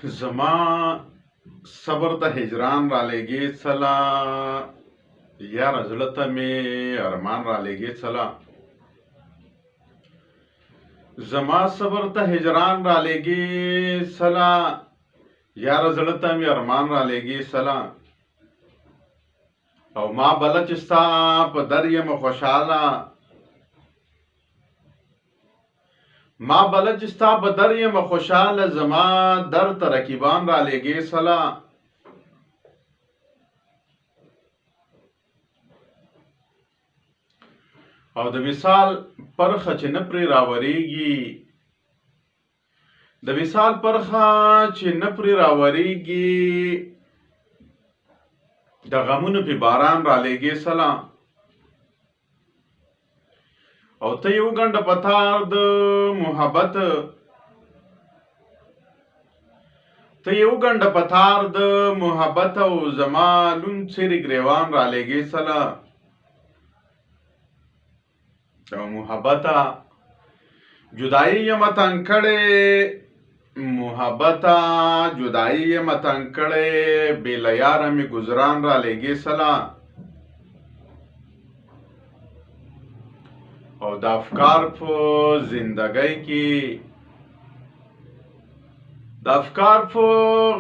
زما صبر ته هجران را لګي څله یاره زړه ته مې ارمان را لګي څله زما صبر ته هجران را لګي څله یاره زړه ته مې ارمان را لګي څله او ما بله چې ستا په در یم خوشحاله ما بله چې ستا په در یم خوشحاله زما در ته رقیبان را لګي څله او د وصال پرخه چې نه پرې راورېږي د وصال پرخه چې نه پرې راورېږي د غمونو پې باران را لګي څله او ته یو ګنډه پتار د محبت ته یو ګنډه پتار د محبت او زما لون څیرې ګریوان را لګي څله او محبته جدائی یم تنګ کړې محبته جدائی یم تنګ کړې بې له یاره مې ګزران را لګي څله او د افکار په زندګۍ کې د افکار په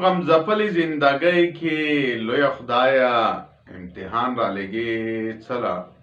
غمزپلې زندګۍ کې لویه خدایه امتحان را لګي څله